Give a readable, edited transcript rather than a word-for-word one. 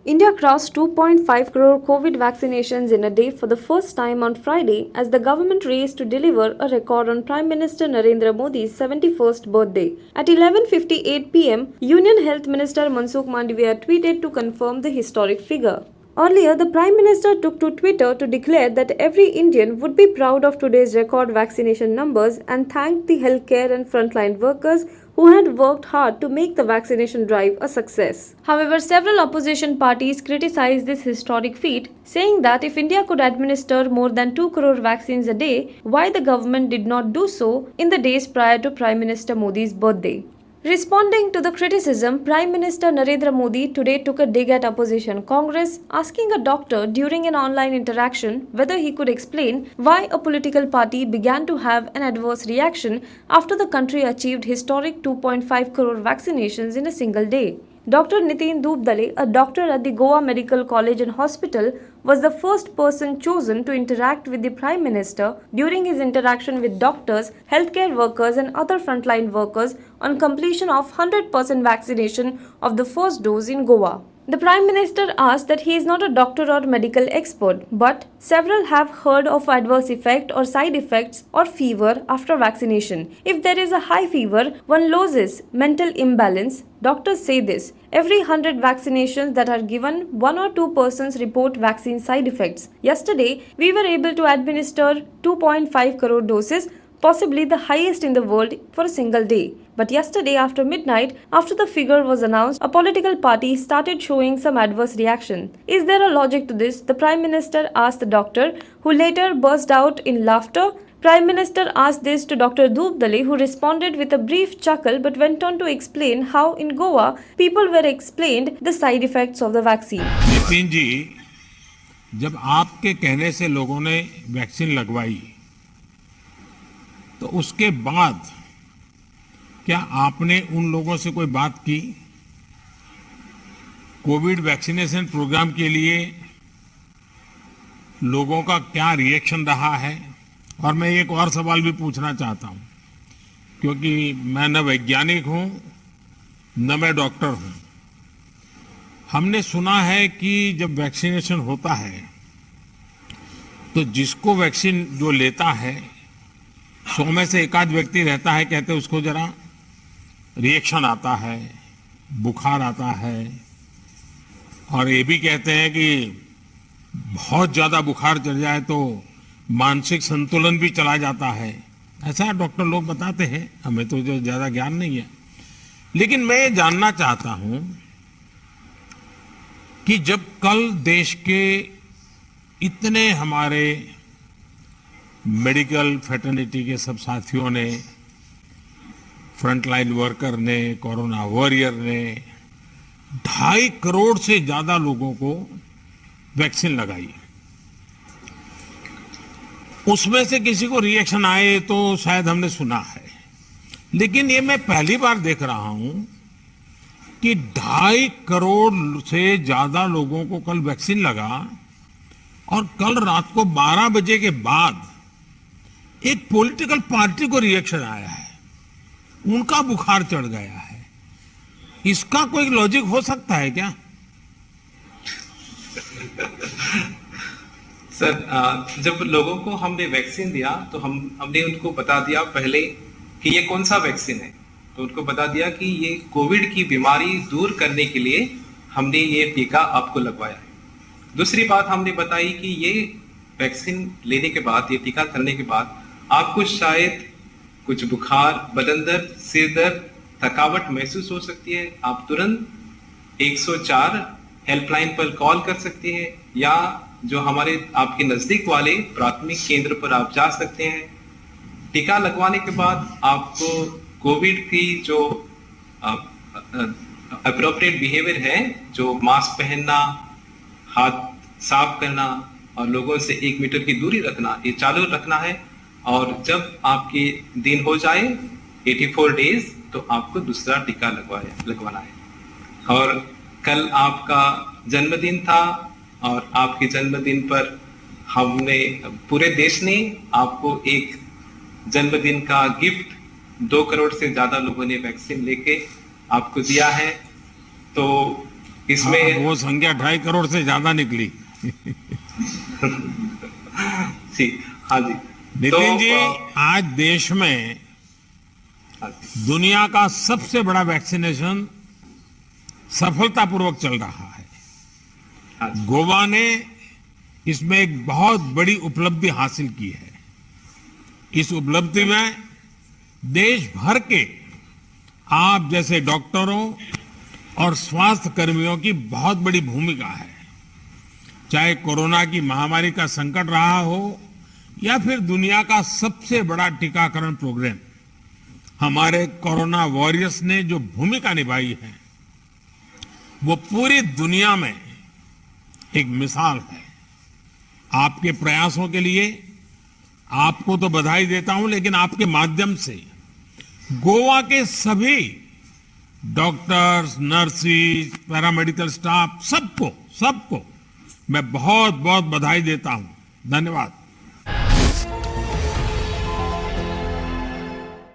India crossed 2.5 crore COVID vaccinations in a day for the first time on Friday as the government raced to deliver a record on Prime Minister Narendra Modi's 71st birthday. At 11:58 pm, Union Health Minister Mansukh Mandavia tweeted to confirm the historic figure. Earlier, the Prime Minister took to Twitter to declare that every Indian would be proud of today's record vaccination numbers and thanked the healthcare and frontline workers who had worked hard to make the vaccination drive a success. However, several opposition parties criticized this historic feat, saying that if India could administer more than 2 crore vaccines a day, why the government did not do so in the days prior to Prime Minister Modi's birthday. Responding to the criticism, Prime Minister Narendra Modi today took a dig at opposition Congress, asking a doctor during an online interaction whether he could explain why a political party began to have an adverse reaction after the country achieved historic 2.5 crore vaccinations in a single day. Dr. Nitin Dubdale, a doctor at the Goa Medical College and Hospital, was the first person chosen to interact with the Prime Minister during his interaction with doctors, healthcare workers and other frontline workers on completion of 100% vaccination of the first dose in Goa. The Prime Minister asked that he is not a doctor or medical expert, but several have heard of adverse effect or side effects or fever after vaccination. If there is a high fever, one loses mental imbalance. Doctors say this. Every 100 vaccinations that are given, 1 or 2 persons report vaccine side effects. Yesterday, we were able to administer 2.5 crore doses, possibly the highest in the world for a single day. But yesterday after midnight, after the figure was announced, a political party started showing some adverse reaction. Is there a logic to this? The Prime Minister asked the doctor, who later burst out in laughter. Prime Minister asked this to Dr. Dubdale, who responded with a brief chuckle but went on to explain how in Goa, people were explained the side effects of the vaccine. Nitin ji, जब आपके कहने से लोगों ने vaccine लगवाई, तो उसके बाद क्या आपने उन लोगों से कोई बात की? कोविड वैक्सीनेशन प्रोग्राम के लिए लोगों का क्या रिएक्शन रहा है? और मैं एक और सवाल भी पूछना चाहता हूं, क्योंकि मैं न वैज्ञानिक हूं न मैं डॉक्टर हूं। हमने सुना है कि जब वैक्सीनेशन होता है तो जिसको वैक्सीन जो लेता है 100 में से एक आध व्यक्ति रहता है, कहते उसको जरा रिएक्शन आता है, बुखार आता है, और ये भी कहते हैं कि बहुत ज्यादा बुखार चढ़ जाए तो मानसिक संतुलन भी चला जाता है। ऐसा डॉक्टर लोग बताते हैं, हमें तो जो ज्यादा ज्ञान नहीं है। लेकिन मैं ये जानना चाहता हूं कि जब कल देश के इतने हमारे मेडिकल फ्रेटर्निटी के सब साथियों ने, फ्रंटलाइन वर्कर ने, कोरोना वॉरियर ने 2.5 करोड़ से ज्यादा लोगों को वैक्सीन लगाई, उसमें से किसी को रिएक्शन आए तो शायद हमने सुना है। लेकिन ये मैं पहली बार देख रहा हूं कि 2.5 करोड़ से ज्यादा लोगों को कल वैक्सीन लगा और कल रात को 12 बजे के बाद एक पॉलिटिकल पार्टी को रिएक्शन आया है, उनका बुखार चढ़ गया है। इसका कोई लॉजिक हो सकता है क्या? सर, जब लोगों को हमने वैक्सीन दिया तो हमने उनको बता दिया पहले कि ये कौन सा वैक्सीन है। तो उनको बता दिया कि ये कोविड की बीमारी दूर करने के लिए हमने ये टीका आपको लगवाया है। दूसरी बात हमने बताई कि ये वैक्सीन लेने के बाद, ये टीका करने के बाद आपको शायद कुछ बुखार, बदन दर्द, सिर दर्द, थकावट महसूस हो सकती है। आप तुरंत 104 हेल्पलाइन पर कॉल कर सकते हैं या जो हमारे आपके नजदीक वाले प्राथमिक केंद्र पर आप जा सकते हैं। टीका लगवाने के बाद आपको कोविड की जो अप्रोप्रिएट बिहेवियर है, जो मास्क पहनना, हाथ साफ करना और लोगों से 1 मीटर की दूरी रखना, ये चालू रखना है। और जब आपके दिन हो जाए 84 डेज तो आपको दूसरा टीका लगवाना है। और कल आपका जन्मदिन था और आपके जन्मदिन पर हमने, पूरे देश ने आपको एक जन्मदिन का गिफ्ट 2 करोड़ से ज्यादा लोगों ने वैक्सीन लेके आपको दिया है। तो इसमें वो संख्या 2.5 करोड़ से ज्यादा निकली। जी, हाँ जी। नितिन जी, अ, आज देश में हाँ जी, दुनिया का सबसे बड़ा वैक्सीनेशन सफलतापूर्वक चल रहा है। हाँ जी, गोवा ने इसमें एक बहुत बड़ी उपलब्धि हासिल की है। इस उपलब्धि में देश भर के आप जैसे डॉक्टरों और स्वास्थ्य कर्मियों की बहुत बड़ी भूमिका है। चाहे कोरोना की महामारी का संकट रहा हो या फिर दुनिया का सबसे बड़ा टीकाकरण प्रोग्राम, हमारे कोरोना वॉरियर्स ने जो भूमिका निभाई है वो पूरी दुनिया में एक मिसाल है। आपके प्रयासों के लिए आपको तो बधाई देता हूं, लेकिन आपके माध्यम से गोवा के सभी डॉक्टर्स, नर्सिस, पैरामेडिकल स्टाफ सबको मैं बहुत बहुत बधाई देता हूं। धन्यवाद।